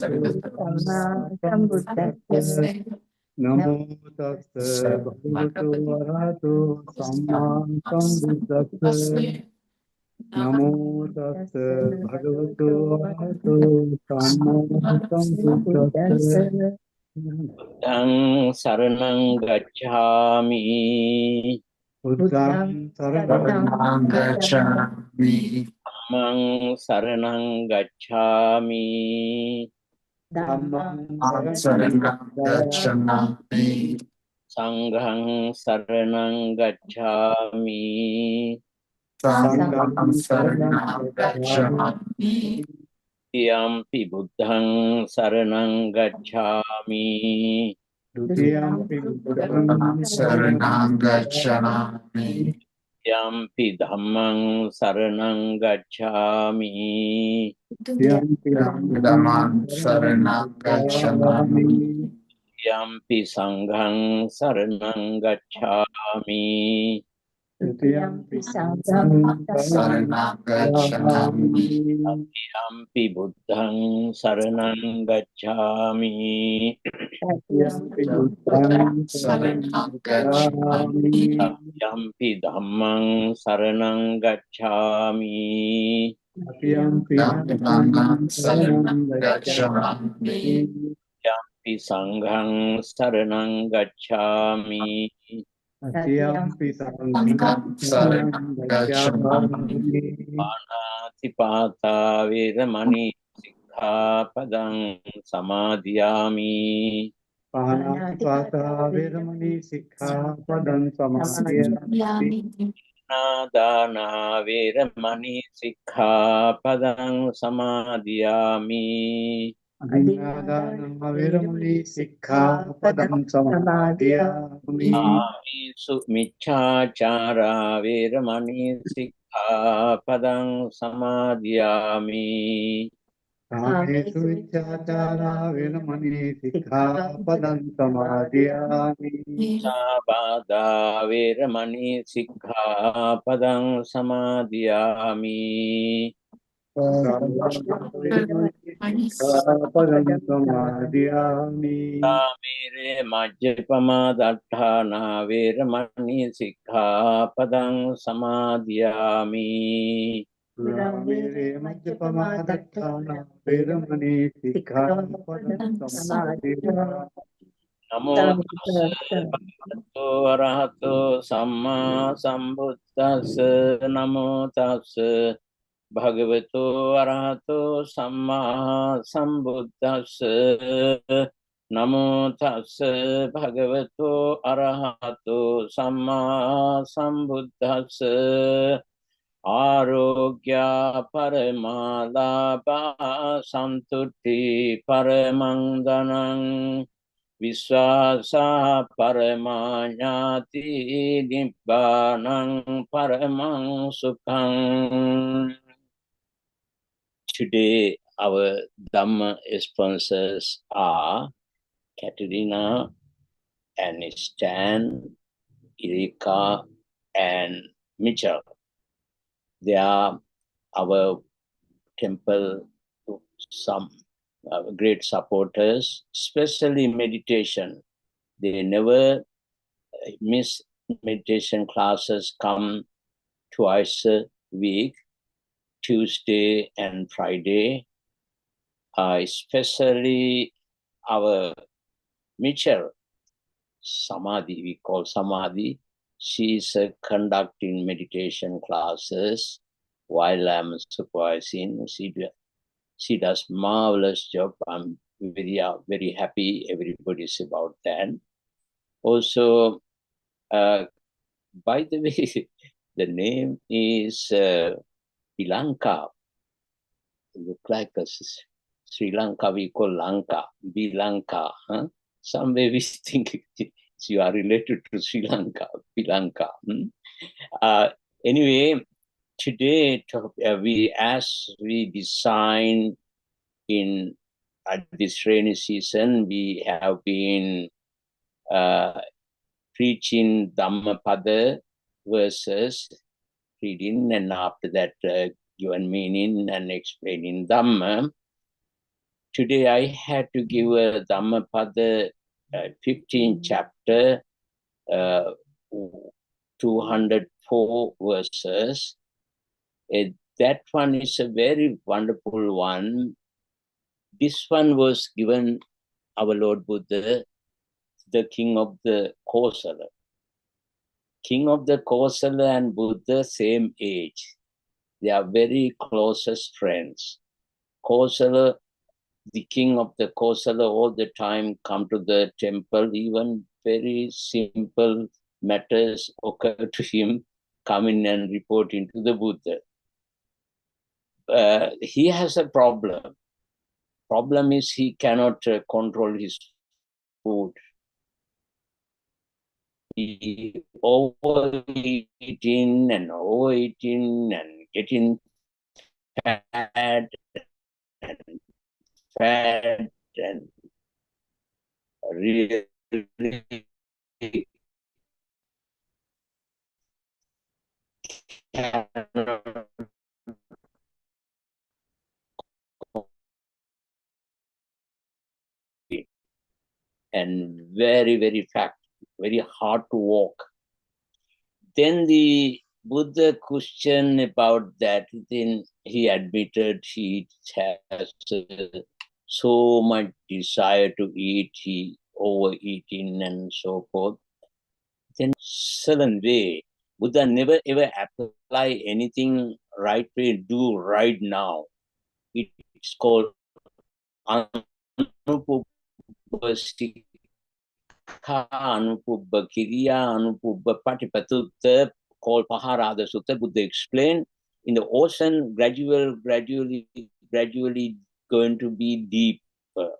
Sambuddhassa. Namo tassa bhagavato arahato samma sambuddhassa. Namo tassa bhagavato arahato samma sambuddhassa. Buddhang saranang gacchami. Buddhang saranang gacchami. Dhammang saranang gacchami. Dhammang saranang gacchami. Sanghang saranang gacchami. Sanghang saranang gacchami. Yampi buddhang saranang gacchami. Dutiyampi buddhang saranang gacchami. Yampi dhammang saranang gacchami. Dutiyampi dhammang saranang gacchami. Yampi sanghang saranang gacchami. Dutiyampi sanghang saranang gacchami. Yampi buddhang saranang gacchami. Dutiyampi buddhang saranang gacchami. Yampi dhammang saranang gacchami. Dutiyampi dhammang saranang gacchami. Yampi sanghang saranang gacchami. Dutiyampi sanghang saranang gacchami. Panatipata veramani sikkhapadang samadhiyami. Panatipata veramani sikkhapadang samadhiyami. Dana veramani sikkhapadang samadhiyami. Adinadana veramani sikkhapadang samadhiyami. Amisu miccācara veramani sikkhapadang samadhiyami. Kamesu vichācara veramani sikkhapadang samadhiyami. Sabada veramani sikkhapadang samadhiyami. Sikkhapadang samadhiyami. Samire majjapamadatthana veramani sikkhapadang samadhiyami. Ramire majjapamadatthana veramani sikkhapadang samadhiyami. Namo tassa bhagavato arahato samma sambuddhassa. Namo tassa bhagavato arahato samma sambuddhassa. Namo tassa bhagavato arahato samma sambuddhassa. Arogya parama labha-2025 paramang dhanang. Vishwasa paramanyati nibbanang paramang sukhang. Today, our Dhamma sponsors are Katerina and Stan, Erika, and Mitchell. They are our temple some great supporters, especially meditation. They never miss meditation classes, come twice a week, Tuesday and Friday. Especially our Mitchell, Samadhi, we call Samadhi. She's conducting meditation classes while I'm supervising. She does marvelous job. I'm very happy. Everybody's about that. Also, by the way, the name is Sri Lanka. Look like a Sri Lanka. We call Lanka, Lanka. Huh? Some way we think you are related to Sri Lanka, Lanka. Anyway, today we design at this rainy season, we have been preaching Dhammapada verses, reading, and after that given meaning and explaining Dhamma. today I had to give a Dhammapada 15 chapter, 204 verses. That one is a very wonderful one. This one was given our Lord Buddha, the king of the Kosala. King of the Kosala and Buddha, same age. They are very closest friends. Kosala, the king of the Kosala, all the time come to the temple. Even very simple matters occur to him, come in and report into the Buddha. He has a problem. Problem is he cannot control his food. He overeating and getting fat and fat and really cannot and very, very fat, very hard to walk. Then the Buddha questioned about that. Then he admitted he has so much desire to eat, he overeating and so forth. Then certain way, Buddha never ever apply anything right way, do right now. It's called anupubba sikha, anupubba kiriya, anupubba patipatutta, called Paharada Sutta. Buddha explained in the ocean, gradually going to be deeper.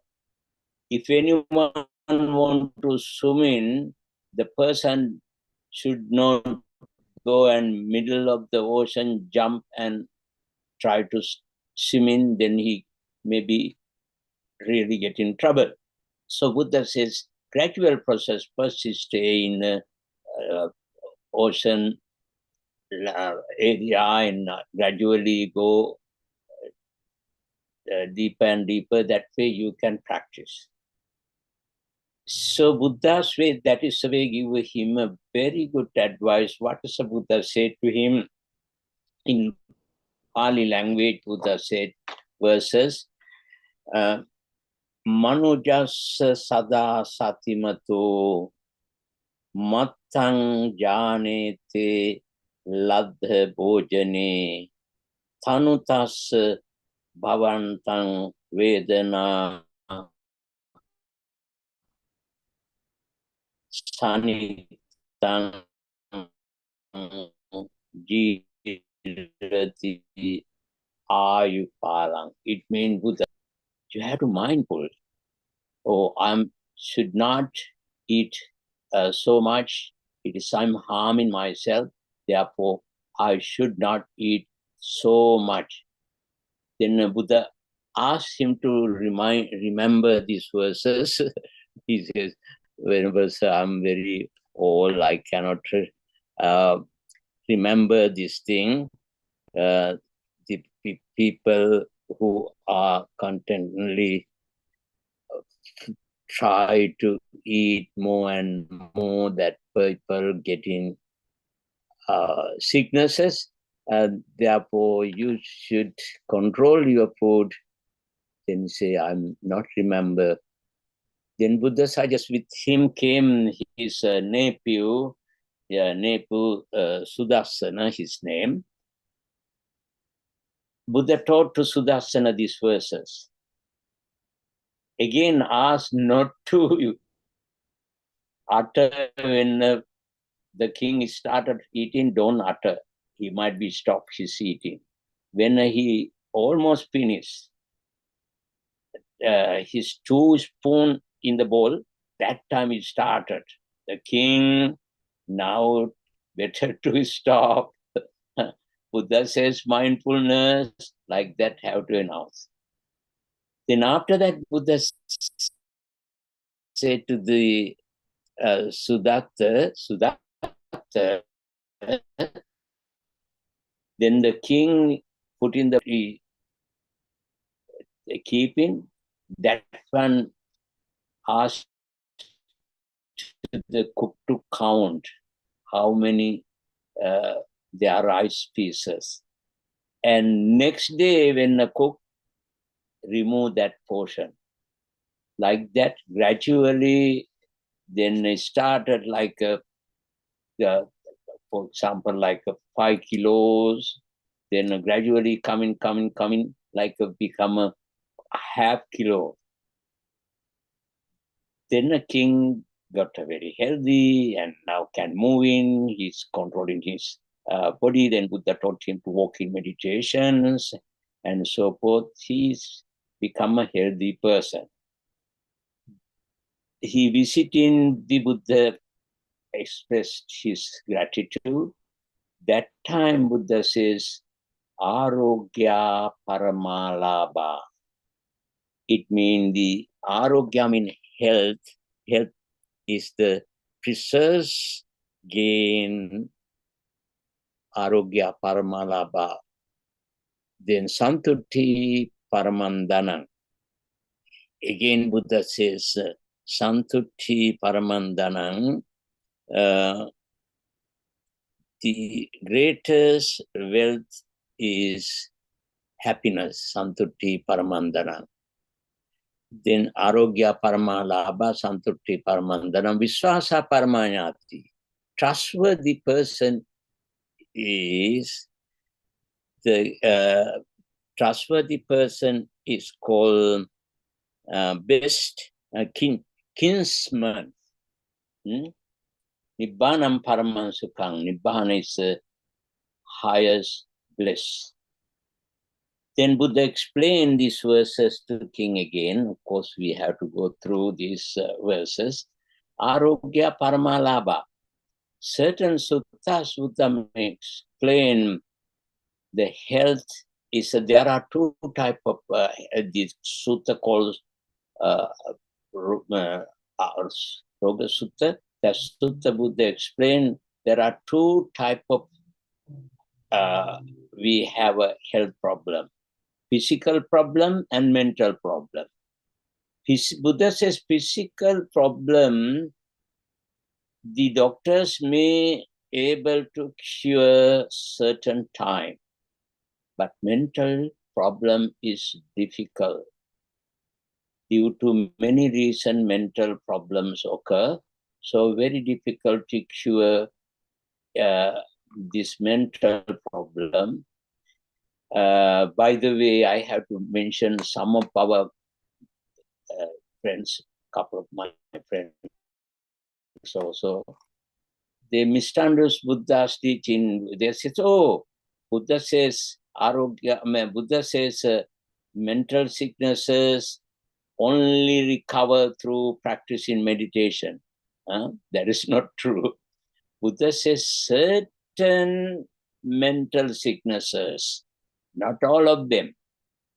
If anyone want to swim in, the person should not go and middle of the ocean jump and try to swim in, then he maybe really get in trouble. So Buddha says, gradual process. First you stay in the ocean area and gradually go deeper and deeper. That way you can practice. So Buddha's way, that is the way give him a very good advice. What does the Buddha say to him? In Pali language, Buddha said verses, Manujasa sada satimato mattang janete ladha bhojane tanutas bhavantang vedana sanitang jirati ayupalang. It means Buddha, you have to mindful. Oh, I should not eat so much. It is some harming myself. Therefore, I should not eat so much. Then Buddha asked him to remember these verses. He says, whenever I'm very old, I cannot remember this thing. The people who are contently try to eat more and more, that people getting sicknesses, and therefore you should control your food. Then say, I'm not remember. Then Buddha suggests with him came his nephew Sudarsana, his name. Buddha taught to Sudarsana these verses. Again asked not to utter when the king started eating, don't utter. He might be stopped his eating. When he almost finished, his 2 spoons in the bowl, that time it started. The king, now better to stop. Buddha says mindfulness, like that have to announce. Then after that, Buddha said to the Sudatta, then the king put in the keeping, that one asked the cook to count how many there are rice pieces. And next day, when the cook removed that portion, like that, gradually, then it started like for example, like 5 kilos, then gradually coming, like become a half kilo. Then the king got very healthy and now can move in. He's controlling his body. Then Buddha taught him to walk in meditations and so forth. He's become a healthy person. He visiting the Buddha, expressed his gratitude. That time Buddha says, Arogya parama labha. It means the Arogya means health. Health is the precious gain. Arogya parama labha. Then santuti paramandanam. Again Buddha says, santuti paramandanam. The greatest wealth is happiness, santuti paramandanam. Then arogya parama labha, santuti paramandanam, viswasa paramanyati. Trustworthy person is the trustworthy person is called best kinsman. Nibbanam paraman sukhang. Nibbana is the highest bliss. Then Buddha explained these verses to the king again. Of course, we have to go through these verses. Arogya paramalabha. Certain suttas Buddha may explain the health is there are two types of this sutta called Arogya Sutta. The Sutta Buddha explained there are two types of we have a health problem. Physical problem and mental problem. Buddha says physical problem, the doctors may able to cure certain time, but mental problem is difficult. Due to many reasons, mental problems occur. So very difficult to cure this mental problem. By the way, I have to mention some of our friends, couple of my friends also, they misunderstood Buddha's teaching. They said, oh, Buddha says, Buddha says mental sicknesses only recover through practicing meditation. That is not true. Buddha says certain mental sicknesses, not all of them.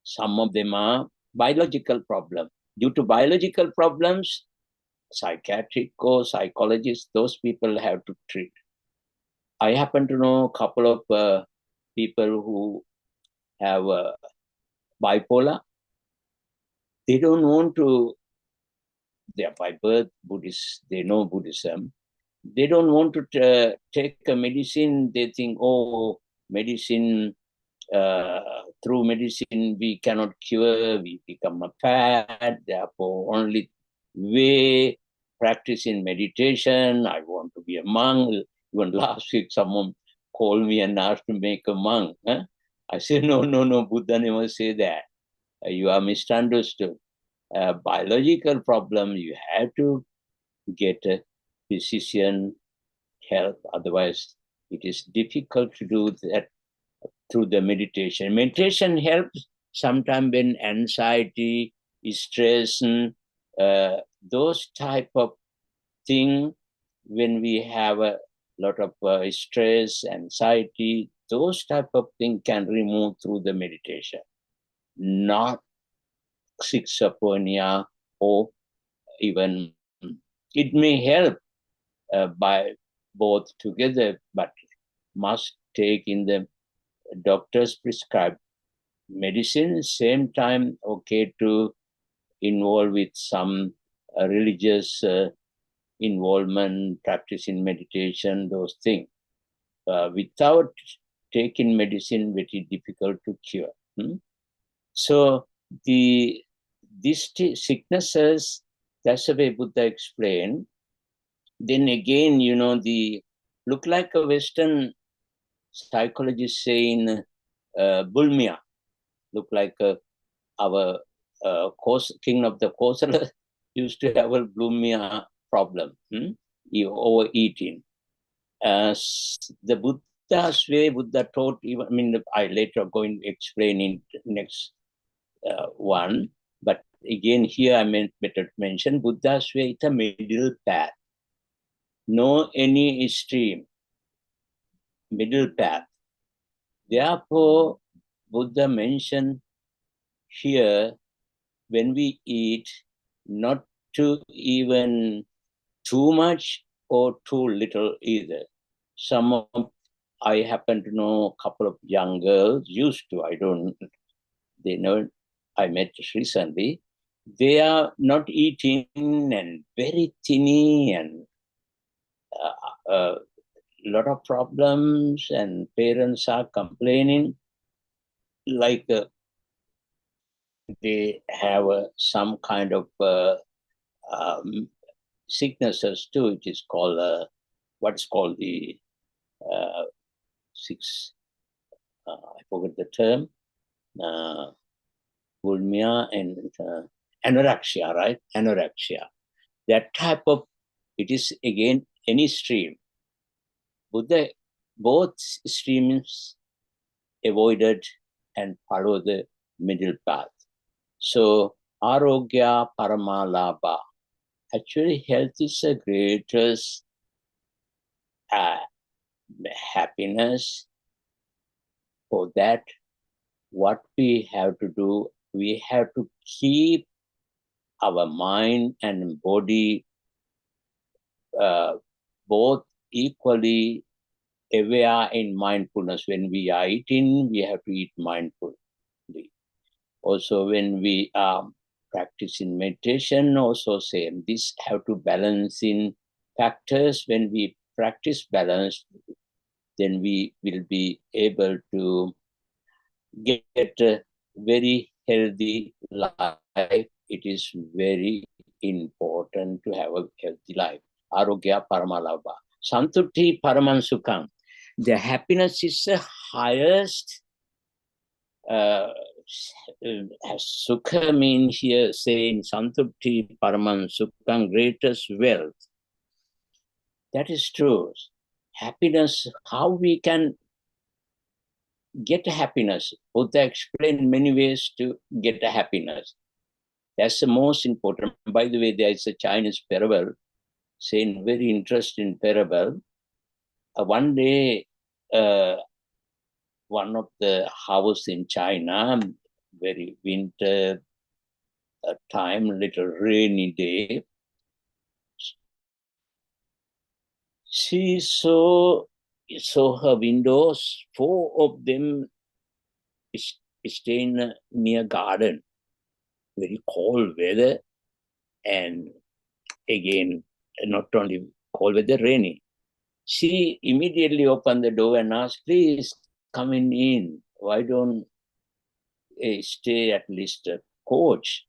Some of them are biological problems. Due to biological problems, psychiatric or psychologists, those people have to treat. I happen to know a couple of people who have bipolar. They don't want to, they are by birth Buddhists, they know Buddhism. They don't want to take a medicine. They think, oh, medicine, through medicine we cannot cure, we become a fad, therefore only way practicing meditation. I want to be a monk. Even last week someone called me and asked to make a monk. I said, no, Buddha never say that. You are misunderstood. Biological problem, you have to get a physician help. Otherwise, it is difficult to do that through the meditation. Meditation helps sometimes when anxiety, stress, those type of thing, when we have a lot of stress, anxiety, those type of thing can remove through the meditation. Not schizophrenia, or even it may help by both together, but must take in the doctor's prescribed medicine. Same time, okay to involved with some religious involvement, practice in meditation, those things. Without taking medicine, very difficult to cure. So these sicknesses, that's the way Buddha explained. Then again, look like a Western psychologist saying bulimia, look like our king of the Kosala used to have a bulimia problem, overeating. The Buddha's way, Buddha taught, I later going to explain in next one, but again here I meant better to mention Buddha's way is a middle path. No any extreme, middle path. Therefore, Buddha mentioned here, when we eat, not to even too much or too little either. I happen to know a couple of young girls, used to, I met recently. They are not eating and very thinny and lot of problems, and parents are complaining like they have some kind of sicknesses too. It is called what's called the I forget the term, bulimia and anorexia, right? Anorexia. That type of, it is again any stream. Buddha, both streams avoided and follow the middle path. So, Arogya, parama, labha. Actually, health is the greatest happiness. For that, what we have to do, we have to keep our mind and body both equally aware in mindfulness. When we are eating, we have to eat mindfully. Also, when we are practicing meditation, also same. This have to balance in factors. When we practice balance, then we will be able to get a very healthy life. It is very important to have a healthy life. Arogya paramalabha. Santuti paramansukam. The happiness is the highest. Sukha means here saying Santupti paramansukam, greatest wealth. That is true. Happiness, how we can get happiness. Buddha explained many ways to get a happiness. That's the most important. By the way, there is a Chinese parable saying very interesting parable. One day, one of the house in China, very winter time, little rainy day, she saw her windows, 4 of them staying near garden, very cold weather, and again, not only cold weather, rainy. She immediately opened the door and asked, please come in. Why don't stay at least a coach?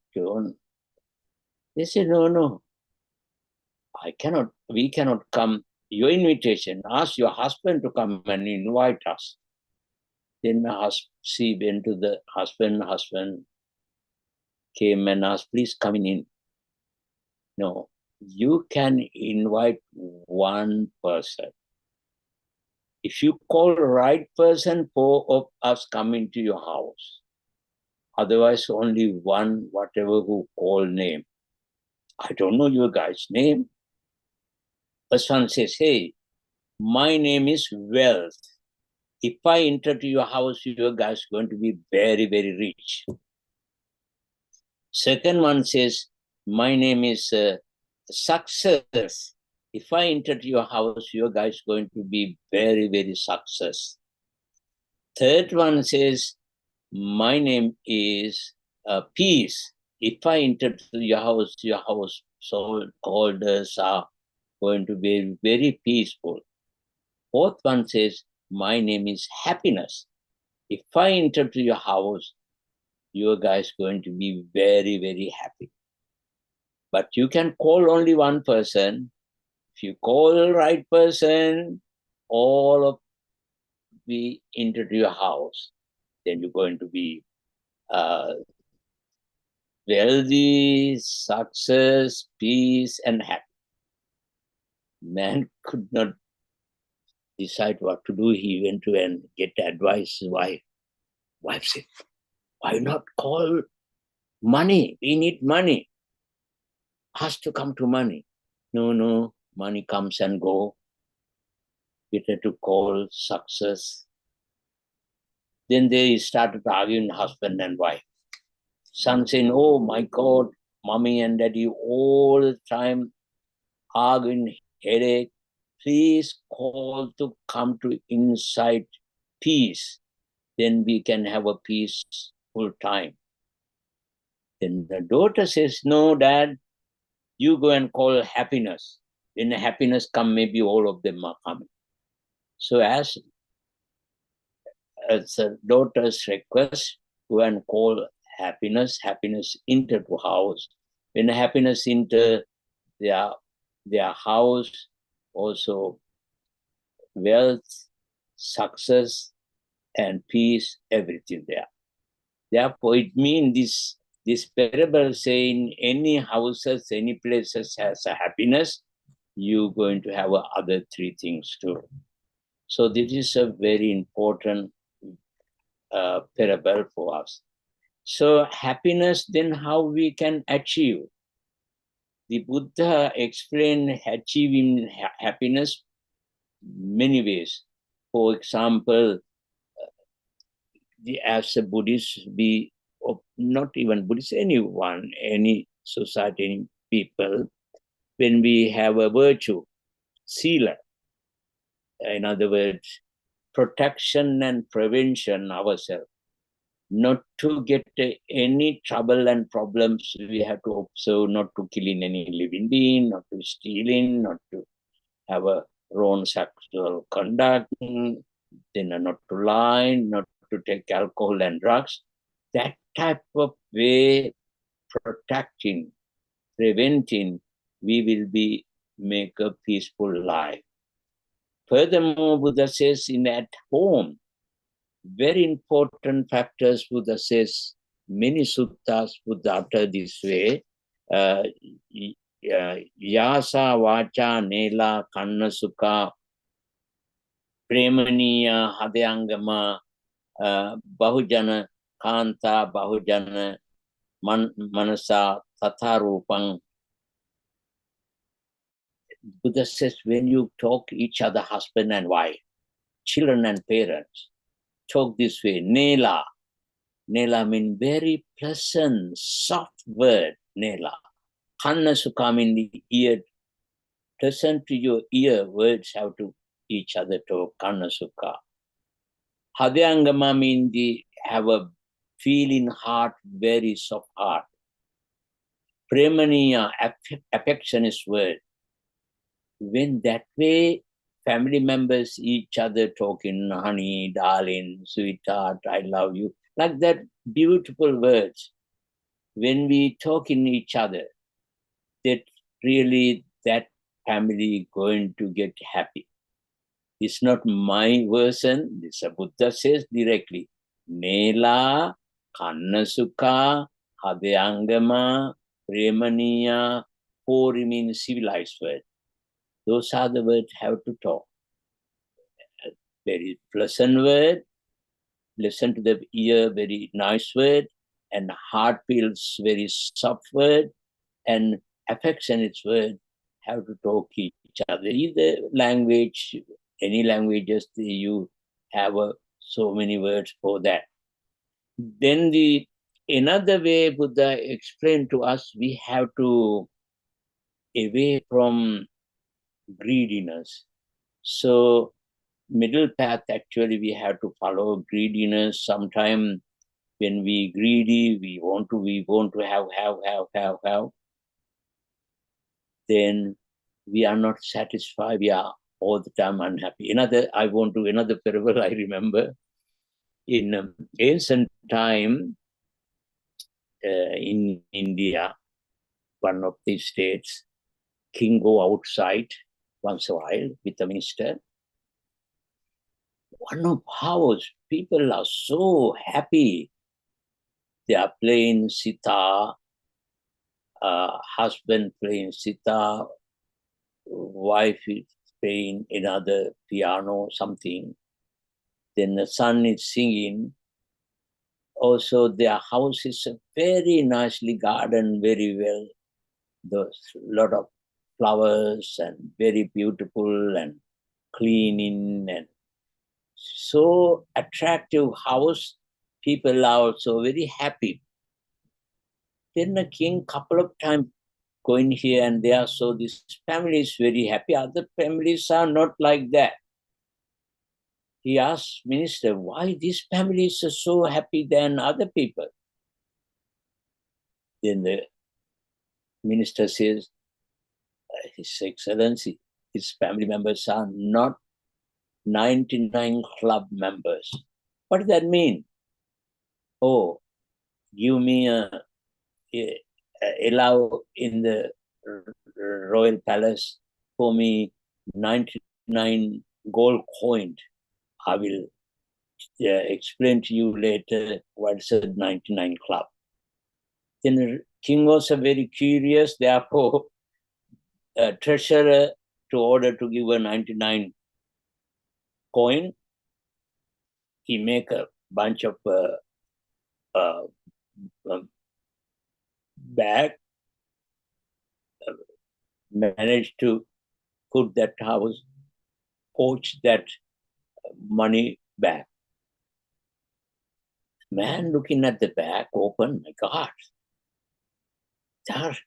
They said, no, we cannot come. Your invitation, ask your husband to come and invite us. Then she went to the husband came and asked, please come in. No, you can invite one person. If you call the right person, 4 of us come into your house. Otherwise, only one, whatever who call name. I don't know your guy's name. First one says, hey, my name is Wealth. If I enter to your house, your guy's going to be very, very rich. Second one says, my name is Success. If I enter to your house, your guy's going to be very, very success. Third one says, my name is Peace. If I enter to your householders are going to be very peaceful. Fourth one says, my name is happiness. If I enter to your house, you guys going to be very, very happy. But you can call only one person. If you call the right person, all of we enter to your house, then you're going to be wealthy, success, peace, and happy. Man could not decide what to do. He went to and get advice. Wife said, why not call money? We need money. Has to come to money. No, money comes and go. Better to call success. Then they started arguing, husband and wife. Son saying, oh my God, mommy and daddy all the time arguing, headache. Please call to come to inside peace. Then we can have a peaceful time. Then the daughter says, no, dad, you go and call happiness. When happiness come, maybe all of them are coming. So as a daughter's request, go and call happiness enter to house. When happiness enter their house, also wealth, success, and peace, everything there. Therefore, it means this parable saying any houses, any places has a happiness, you're going to have other three things too. So this is a very important parable for us. So happiness, then how we can achieve? The Buddha explained achieving happiness many ways. For example, as a Buddhist, not even Buddhist, anyone, any society, any people, when we have a virtue, sila, in other words, protection and prevention ourselves, not to get any trouble and problems, we have to observe not to kill any living being, not to stealing, not to have a wrong sexual conduct, then not to lie, not to take alcohol and drugs. That type of way, protecting, preventing, we will be make a peaceful life. Furthermore, Buddha says in at home, very important factors, Buddha says, many suttas Buddha utter this way, yasa vacha nela kanna sukha premaniya hadayangama bahujana kanta bahujana manasa tatharupang. Buddha says, when you talk each other, husband and wife, children and parents, talk this way, nela. Nela means very pleasant, soft word, nela. Kanna sukha means the ear, pleasant to your ear, words have to each other talk, kanna sukha. Hadayangama means the have a feeling heart, very soft heart. Premaniya, affectionate word. When that way, family members each other talking, honey, darling, sweetheart, I love you, like that beautiful words. When we talk in each other, that really that family going to get happy. It's not my version. This Buddha says directly. Nela, Kannasukha, Hadayangama, Premaniya, Pori means civilized word. Those are the words have to talk. A very pleasant word, listen to the ear, very nice word, and heart feels very soft word, and affectionate word have to talk each other. Either language, any languages, you have so many words for that. Then another way Buddha explained to us, we have to away from greediness. So middle path, actually, we have to follow greediness. Sometimes When we greedy, we want to have, then we are not satisfied. We are all the time unhappy. Another parable I remember. In ancient time, in India, one of the states, king go outside once a while with the minister. One of house, people are so happy. They are playing sitar, husband playing sitar, wife is playing another piano, something. Then the son is singing. Also, their house is very nicely garden, very well. There's a lot of flowers and very beautiful and cleaning and so attractive house. People are also very happy. Then the king couple of times going here and there, so this family is very happy. Other families are not like that. He asked minister, why this family is so happy than other people? Then the minister says, His Excellency, his family members are not 99 club members. What does that mean? Oh, give me allow in the royal palace for me 99 gold coin. I will explain to you later what's a 99 club. Then the king was very curious, therefore treasurer to order to give a 99 coin. He make a bunch of bag, managed to put that house, coach that money back. Man looking at the bag, open, my God, that's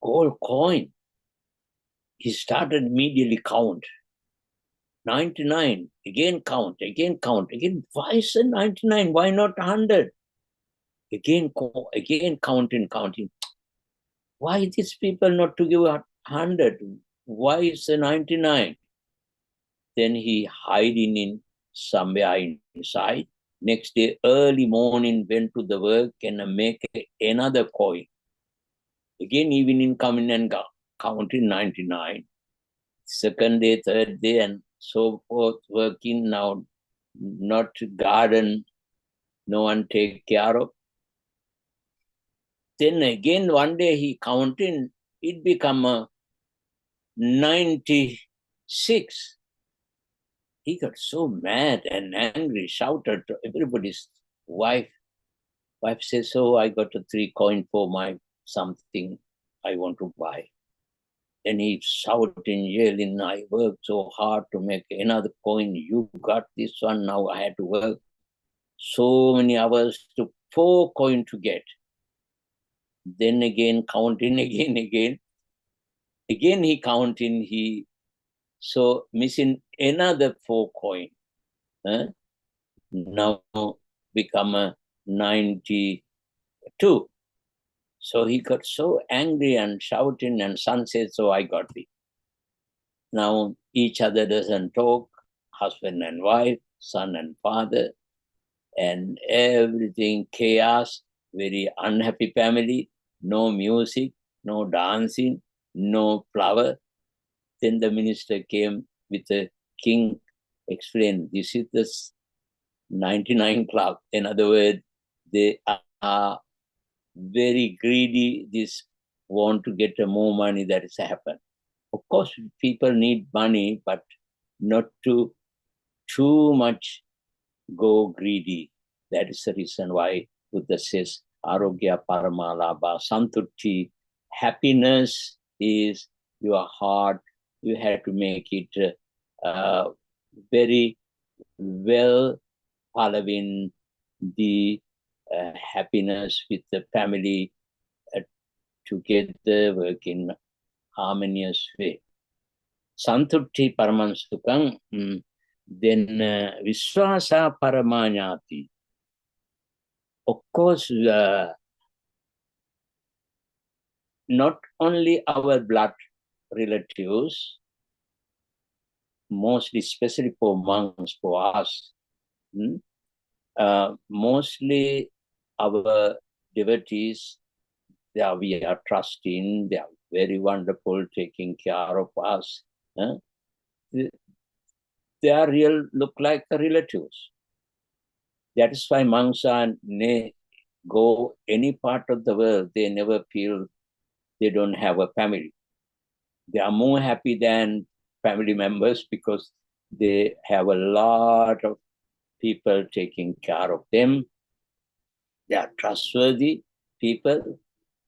gold coin. He started immediately count. 99, again count, again. Why is it 99? Why not 100? Again counting. Why these people not to give 100? Why is it 99? Then he hiding in somewhere inside. Next day, early morning, went to the work and make another coin. Again, evening coming and counting 99. Second day, third day, and so forth, working now, not garden, no one take care of. Then again, one day he counting, it become a 96. He got so mad and angry, shouted to everybody's wife. Wife says, so I got a 3 coin for my something I want to buy. And he shouting, yelling, I worked so hard to make another coin. You got this one, now I had to work so many hours to 4 coin to get. Then again, counting again. Again he counting, so missing another 4 coin. Now become a 92. So he got so angry and shouting, and son said, so I got it. Now each other doesn't talk, husband and wife, son and father, and everything chaos, very unhappy family, no music, no dancing, no flower. Then the minister came with the king, explained, this is the 99 club. In other words, they are very greedy, this want to get more money, that is happen. Of course, people need money, but not to too much go greedy. That is the reason why Buddha says, Arogya, parama, labha-2025. Happiness is your heart. You have to make it very well following the happiness with the family together, work in harmonious way. Santutti paramam sukam, then Viswasa paramanyati. of course, not only our blood relatives, mostly, especially for monks, for us, mostly our devotees, we are trusting, they are very wonderful, taking care of us. They are look like the relatives. That is why monks go any part of the world, they never feel they don't have a family. They are more happy than family members because they have a lot of people taking care of them. They are trustworthy people.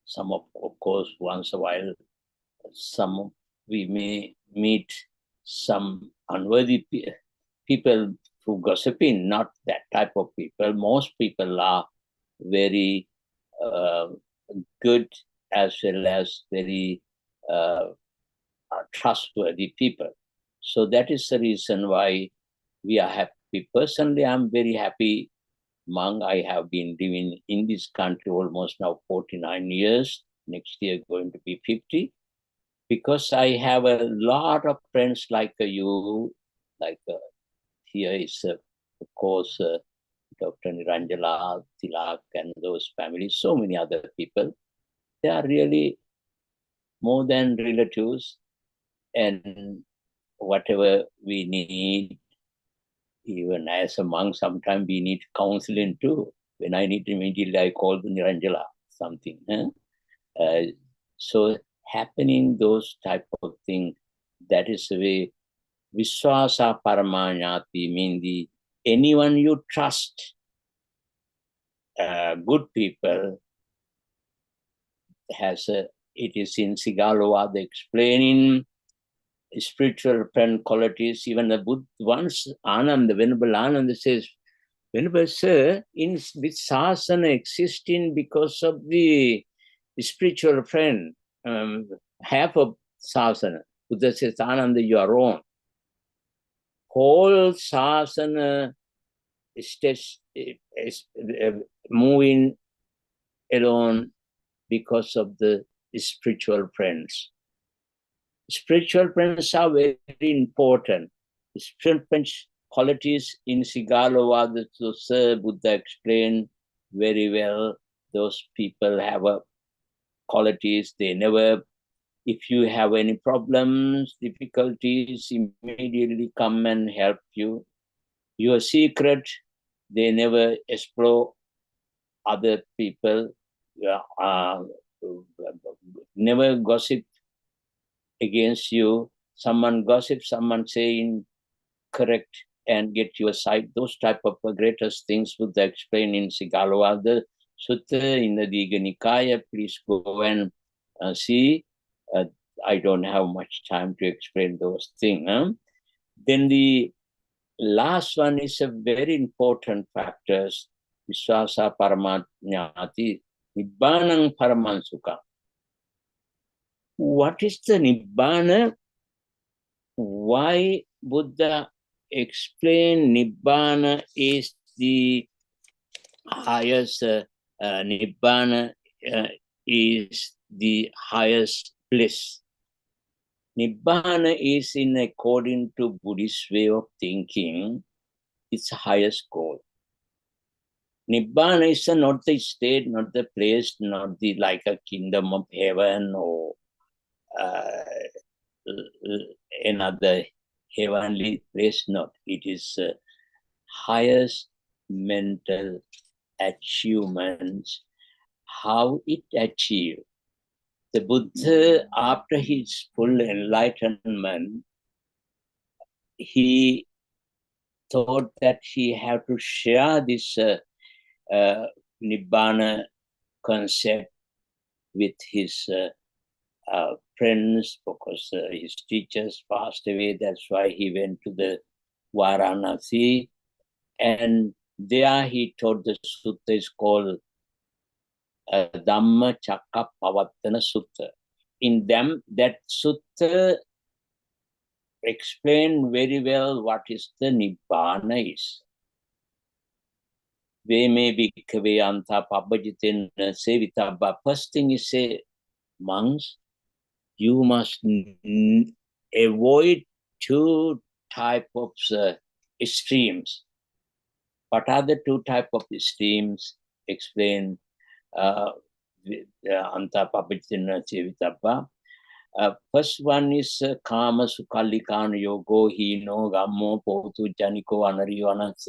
Some of course, once a while, we may meet some unworthy people through gossiping, not that type of people. Most people are very good as well as very trustworthy people. So that is the reason why we are happy. Personally, I'm very happy monk. I have been living in this country almost now 49 years. Next year going to be 50. Because I have a lot of friends like you, like here is, of course, Dr. Niranjala, Tilak, and those families, so many other people. They are really more than relatives, and whatever we need, even as a monk, sometimes we need counseling too. When I need immediately, I call the Niranjala, something. So happening those type of things, that is the way Vishwasa Paramanyati mean anyone you trust, good people, it is in Sigalova, they explaining spiritual friend qualities. Even the Buddha once, Ananda, Venerable Ananda says, Venerable Sir, in this sasana existing because of the spiritual friend, half of sasana. Buddha says, Ananda, you are wrong. Whole sasana is moving alone because of the spiritual friends. Spiritual friends are very important. Spiritual friends qualities in Sigalova, the Sir Buddha explained very well. Those people have qualities. They never, if you have any problems, difficulties, immediately come and help you. Your secret, they never explore other people, never gossip against you. Someone gossip, someone saying correct and get your side. Those type of greatest things would explain in Sigalova Sutta, in the Digha Nikaya. Please go and see. I don't have much time to explain those things. Then the last one is a very important factor. Vishwasa Paramanyati, Nibbanang Paramansuka. What is the Nibbana? Why Buddha explained Nibbana is the highest, Nibbana is the highest bliss. Nibbana is, in according to Buddhist way of thinking, its highest goal. Nibbana is not the state, not the place, not the like a kingdom of heaven or another heavenly place. Not. It is highest mental achievements. How it achieved. The Buddha, after his full enlightenment, he thought that he had to share this Nibbana concept with his friends, because his teachers passed away. That's why he went to the Varanasi, and there he taught the sutta is called Dhamma Chakkappavattana Sutta. In them, that sutta explained very well what is the Nibbana is. Ve me bhikkhave anta pabbajitin sevitabba. First thing is say, monks, you must avoid two type of streams. What are the two type of streams? Explain anta pabbajitin sevitabba. First one is kama sukalikan yogo hino gammo potu janiko anariyo anans.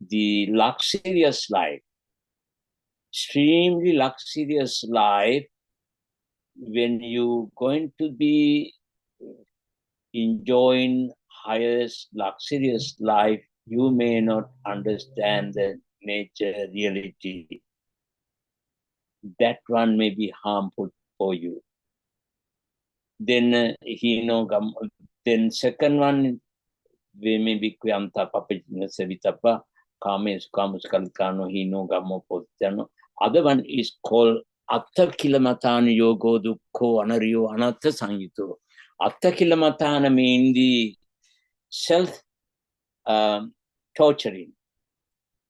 The luxurious life, extremely luxurious life, when you going to be enjoying highest luxurious life, you may not understand the nature reality. That one may be harmful for you. Then then second one, we may be Kyanta Papajina Savitapa, Kames Kamus Kalkano, Hino Gamo Potano. Other one is called Atta Kilamatana Yogo Dukko Anario Anatta Sangito. Atta Kilamatana mean the self torturing.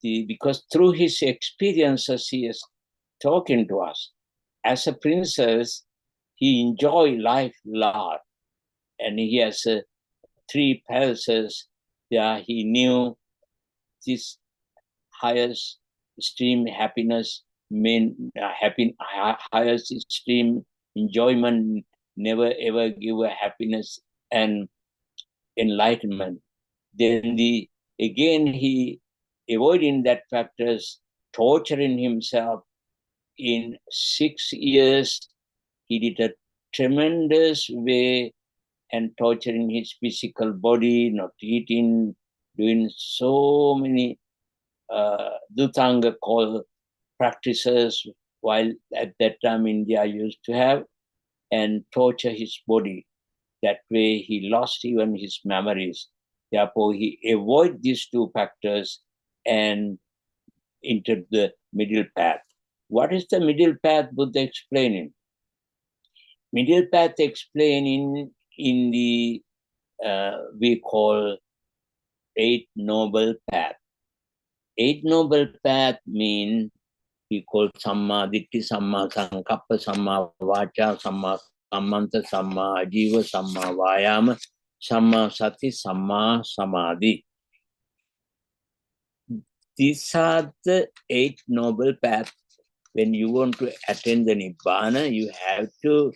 Because through his experiences, he is talking to us. As a princess, he enjoy life a lot. And he has 3 palaces. Yeah, he knew this highest stream happiness, highest stream enjoyment, never ever give a happiness and enlightenment. Then again he avoiding that factors, torturing himself. In 6 years, he did a tremendous way and torturing his physical body, not eating, doing so many Dutanga call practices, while at that time India used to have, and torture his body. That way he lost even his memories. Therefore, he avoided these 2 factors and entered the middle path. What is the middle path Buddha explaining? Middle path explaining in the we call 8 noble path. 8 noble path mean we call Samma Ditti, Samma Sankappa, Samma Vacha, Samma Kammanta, Samma Ajiva, Samma Vayama, Samma Sati, Samma Samadhi. These are the 8 noble paths. When you want to attain the Nibbana, you have to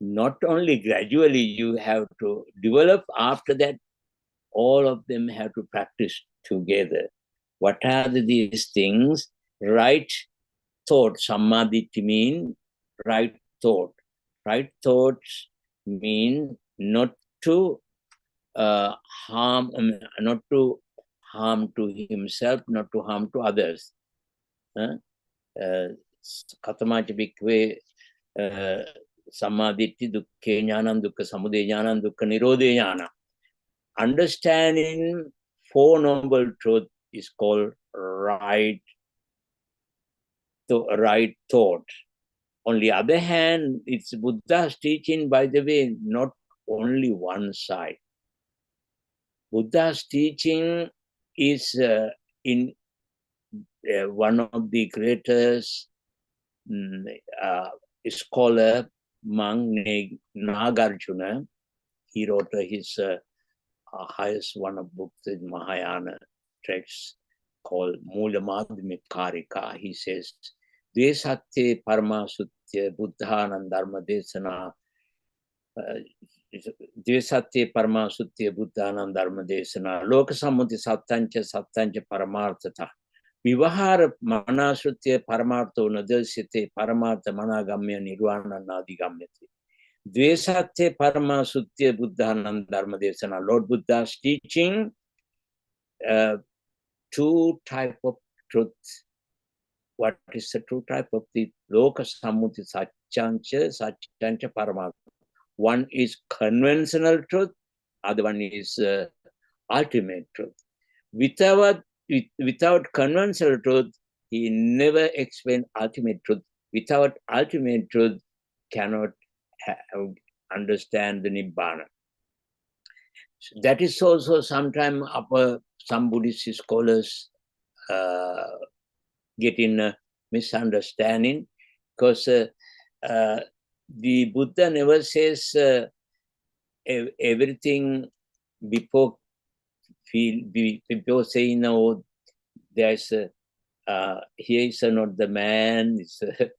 not only gradually, you have to develop. After that, all of them have to practice together. What are these things? Right thought, Sammaditi mean right thought. Right thoughts mean not to harm, not to harm to himself, not to harm to others. Katamacha bhikkhave Sammaditi dukkhe jnanam, dukkha samudaya jnanam, dukkha nirodhe jnanam. Understanding 4 noble truths is called right thought. On the other hand, it's Buddha's teaching, by the way, not only one side. Buddha's teaching is in one of the greatest scholar, monk Nagarjuna. He wrote his highest one of books in Mahayana texts called Mula Madhyamikarika. He says, Dvesatye parama sutya buddhanam dharma desana. Dvesatye parama sutya buddhanam dharma desana. Loka samuti sattancha paramartata. Vivahara manasutya paramartho nadasyate paramartha managamya nirvana nadigamyate. Dvesatye parama sutya buddhanam dharma desana. Lord Buddha's teaching 2 type of truth. What is the 2 type of the loka samuti satyancha paramartha? One is conventional truth, other one is ultimate truth. Without conventional truth, he never explained ultimate truth. Without ultimate truth, cannot understand the Nibbana. So that is also sometimes some Buddhist scholars get in a misunderstanding, because the Buddha never says everything before saying, no, there's here is not the man, it's a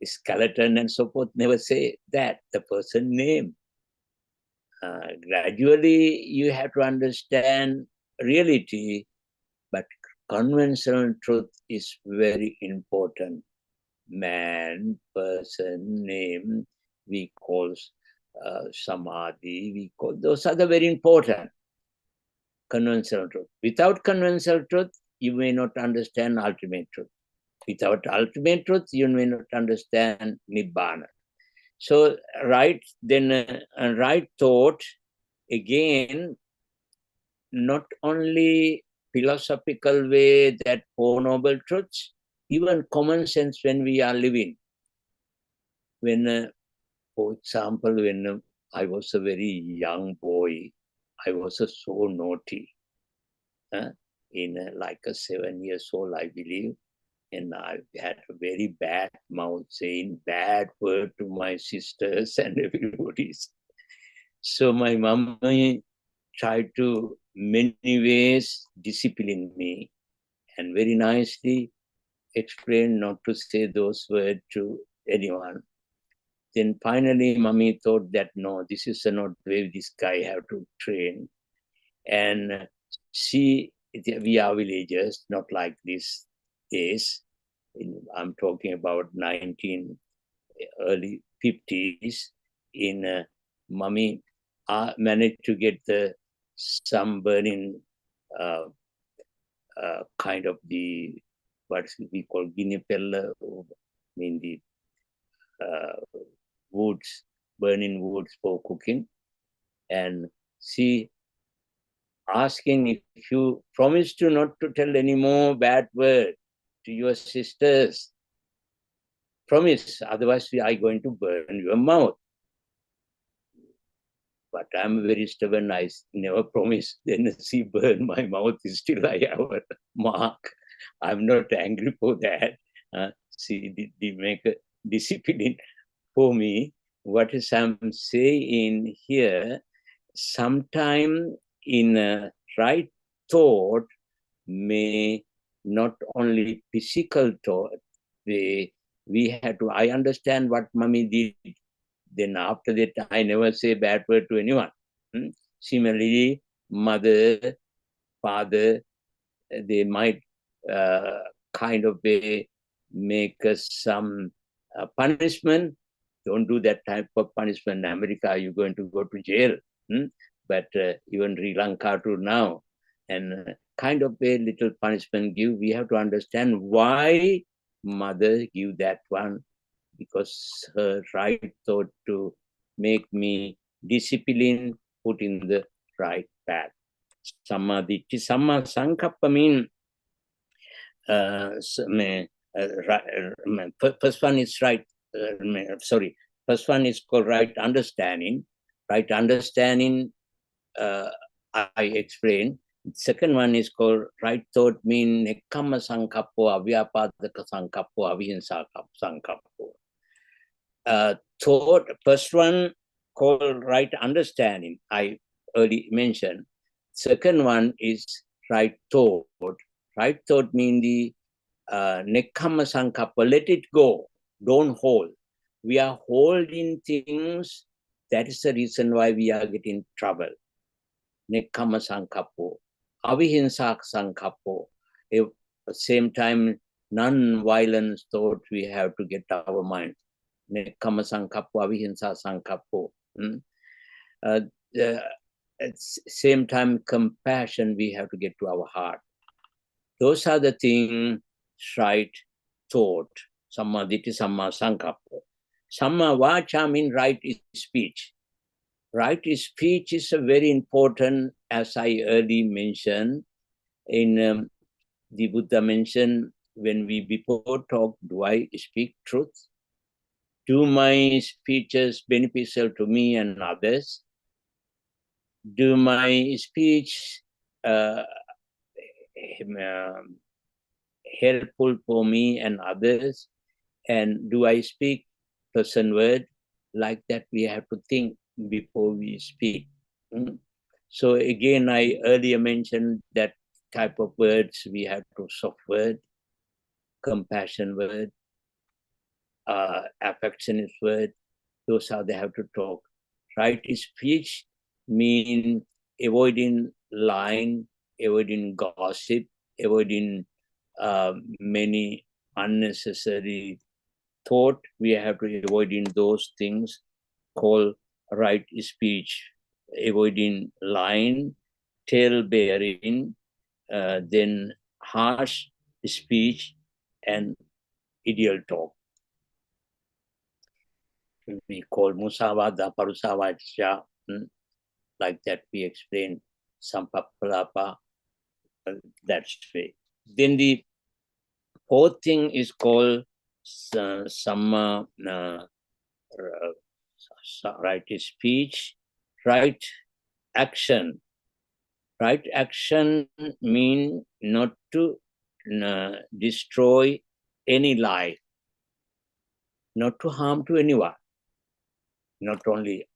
skeleton and so forth. Never say that, the person name. Gradually, you have to understand reality, but conventional truth is very important. Man, person, name, we call samadhi, we call, those are the very important conventional truth. Without conventional truth, you may not understand ultimate truth. Without ultimate truth, you may not understand nibbana. So right thought, again, not only philosophical way that Four Noble Truths, even common sense when we are living. When, for example, when I was a very young boy, I was so naughty. Like 7 years old, I believe. And I had a very bad mouth, saying bad word to my sisters and everybody. So my mommy tried to many ways discipline me, and very nicely explained not to say those words to anyone. Then finally, mommy thought that no, this is not the way this guy have to train. And we are villagers, not like these days. I'm talking about early 50s. In mommy managed to get some burning kind of what we call guinea-pella, the woods, burning woods for cooking. And she asking, if you promise to not to tell any more bad word to your sisters, promise, otherwise we are going to burn your mouth. But I'm very stubborn, I never promised. Then she burned my mouth, still I have a mark. I'm not angry for that. She did make a discipline for me. What is I'm saying here, sometime in a right thought may not only physical thought, we had to, I understand what mommy did. Then after that, I never say bad word to anyone. Similarly, mother, father, they might kind of make us some punishment. Don't do that type of punishment. In America, you're going to go to jail. But even Sri Lanka too now, and kind of a little punishment give, we have to understand why mother give that one, because her right thought to make me discipline, put in the right path. Samadhi, Samma Sankappa means first one is right, first one is called right understanding. Right understanding, I explained. Second one is called right thought, mean nekkhamma sankappo, avyapadaka sankappo, avihinsa sankappo. Thought, first one called right understanding, I early mentioned. Second one is right thought. Right thought mean the nekkhamma sankappa, let it go, don't hold. We are holding things, that is the reason why we are getting trouble. Nekkhamma sankappo, avihinsa sankappo. At the same time, non-violence thought we have to get our mind. Nekkhamma sankappo, avihinsa sankappo. At the same time, compassion we have to get to our heart. Those are the things, right thought. Samma ditti, samma sankappo. Samma vacha means right speech. Right speech is very important, as I early mentioned. In the Buddha mentioned, when we before talk, do I speak truth? Do my speeches beneficial to me and others? Do my speech helpful for me and others? And do I speak pleasant word? Like that, we have to think before we speak. So again, I earlier mentioned that type of words we have to soft word, compassion word, affectionate word. Those are they have to talk. Right speech mean avoiding lying, avoiding gossip, avoiding many unnecessary thought. We have to avoiding those things called right speech, avoiding lying, tale bearing, then harsh speech and ideal talk. We call musavada, parusavada, like that we explain sampapalapa, that way. Then the fourth thing is called samma, right speech, right action. Right action mean not to destroy any life, not to harm to anyone, not only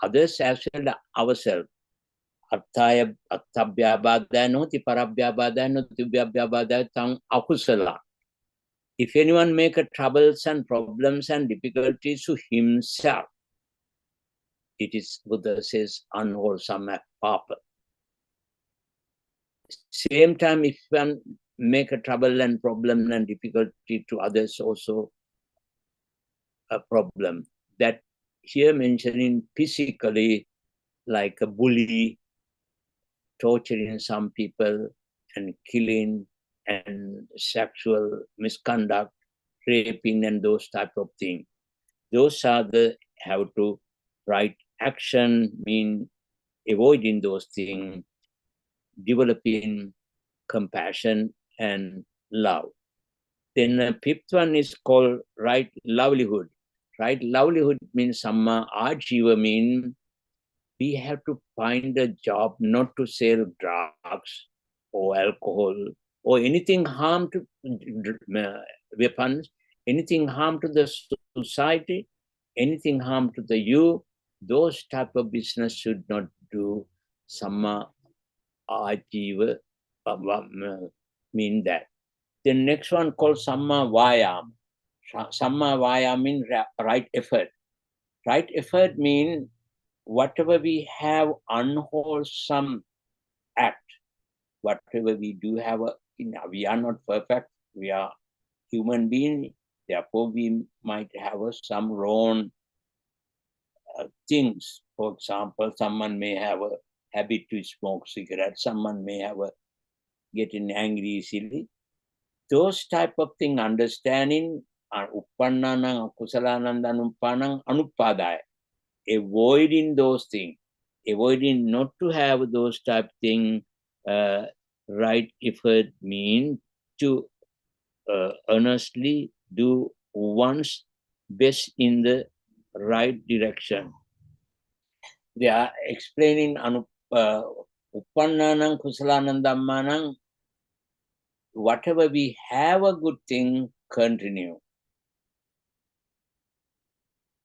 others as well as ourselves. Attabhyabhadaya noti parabhyabhadaya noti vyabhyabhadaya tang akusala. If anyone make a troubles and problems and difficulties to himself, it is, Buddha says, unwholesome act, papa. Same time, if one make a trouble and problem and difficulty to others, also a problem. That here mentioning physically, like a bully, torturing some people and killing and sexual misconduct, raping and those type of things. Those are the how to right action mean avoiding those things, developing compassion and love. Then the fifth one is called right livelihood. Right livelihood means samma ajiva means we have to find a job not to sell drugs or alcohol or anything harm to weapons, anything harm to the society, anything harm to the youth. Those type of business should not do. Samma ajiva mean that. The next one called samma vayam. Samma vayam means right effort. Right effort means whatever we have unwholesome act, whatever we do have, we are not perfect, we are human beings, therefore we might have some wrong things. For example, someone may have a habit to smoke cigarette, someone may have a getting angry easily. Those type of thing, understanding, uppannanang akusalanandanuppanang anupadaya, avoiding those things, avoiding not to have those type thing. Right effort mean to earnestly do one's best in the right direction. They are explaining uppannanang kusalanandammanang, whatever we have a good thing, continue.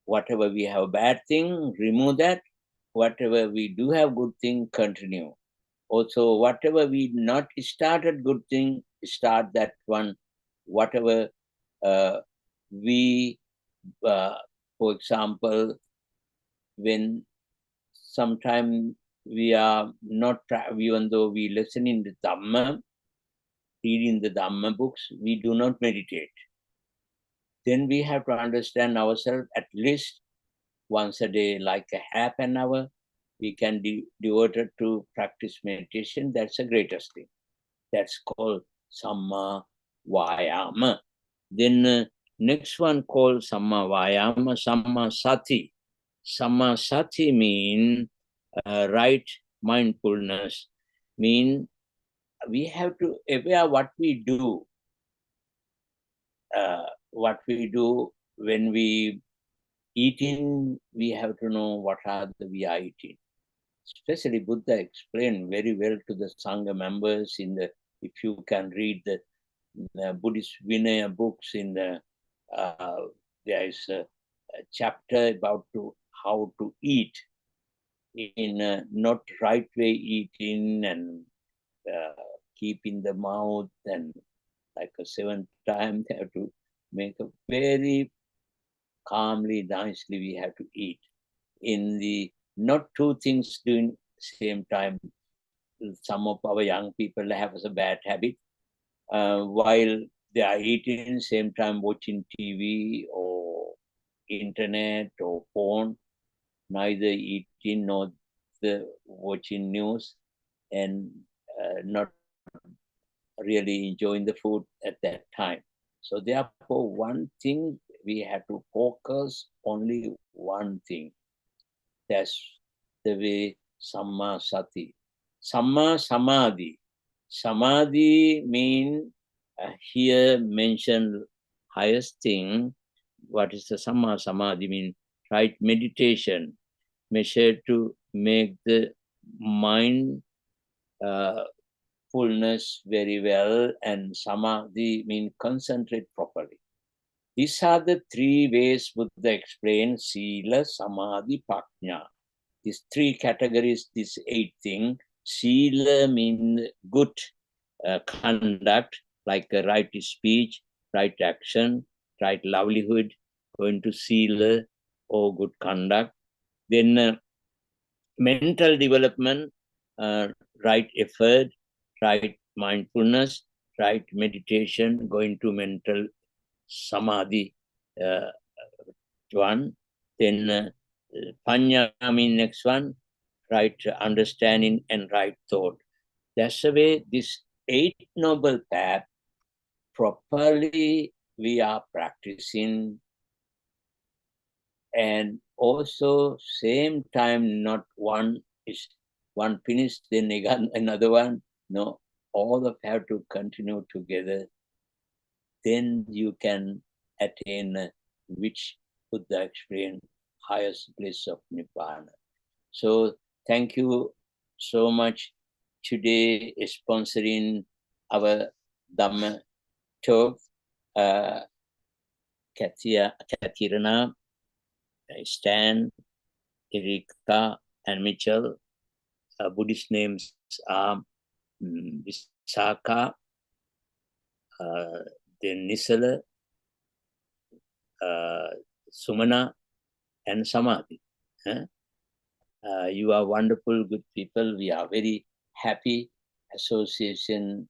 Whatever we have a bad thing, remove that. Whatever we do have good thing, continue. Also, whatever we not started good thing, start that one. Whatever we, for example, when sometime we are not, even though we listen in the Dhamma, reading the Dhamma books, we do not meditate. Then we have to understand ourselves at least once a day, like a half an hour, we can devote it to practice meditation. That's the greatest thing. That's called samma vayama. Then next one called samma vayama, samma sati. Samma sati mean right mindfulness. Mean we have to aware what we do. What we do when we eating, we have to know what are we are eating. Especially Buddha explained very well to the Sangha members in the if you can read the Buddhist Vinaya books, in the there is a chapter about how to eat in a not right way eating, and keep in the mouth, and like a 7 times they have to make a very calmly, nicely we have to eat. In the not two things doing same time. Some of our young people have a bad habit. While they are eating, same time watching TV or internet or phone, neither eating nor the watching news, and not really enjoying the food at that time. So therefore, one thing we have to focus only one thing. That's the way Samma Sati. Samma Samadhi. Samadhi mean here mentioned highest thing. What is the Samma Samadhi mean? Right meditation, measure to make the mind fullness very well, and Samadhi mean concentrate properly. These are the 3 ways Buddha explained Sila, Samadhi, Prajna. These 3 categories, these 8 things. Sila means good conduct, like a right speech, right action, right livelihood, going to Sila or good conduct. Then mental development, right effort, right mindfulness, right meditation, going to mental Samadhi one. Then Panya means next one, right understanding and right thought. That's the way this 8 noble path properly we are practicing, and also same time not one is one finished, then again another one. No, all of have to continue together. Then you can attain which Buddha explained highest bliss of Nibbana. So thank you so much today sponsoring our Dhamma talk, Katirana, Stan, Erika, and Mitchell. Buddhist names are Visakha, then Nisala, Sumana, and Samadhi. You are wonderful, good people. We are very happy association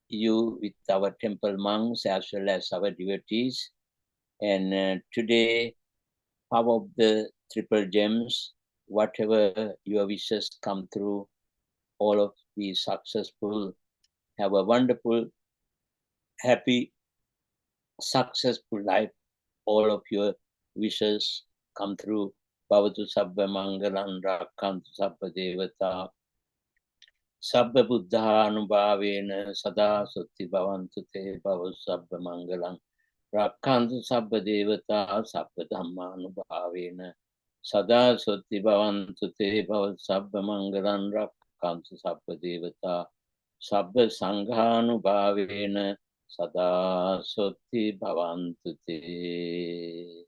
you with our temple monks as well as our devotees. And today, power of the triple gems, whatever your wishes come through, all of be successful. Have a wonderful, happy, successful life. All of your wishes come through. Bhavatu sabba mangalam rakkantu sabba devata. Sabba buddhanubhavena sada sutti bhavantu te bhava sabba mangalam. Rakkantu sabba devata sabba dhammanubhavena. Sada sutti bhavantu te bhava sabba mangalam. Rakkantu sabba devata sabba sanghanubhavena. Sada sutti bhavantu te.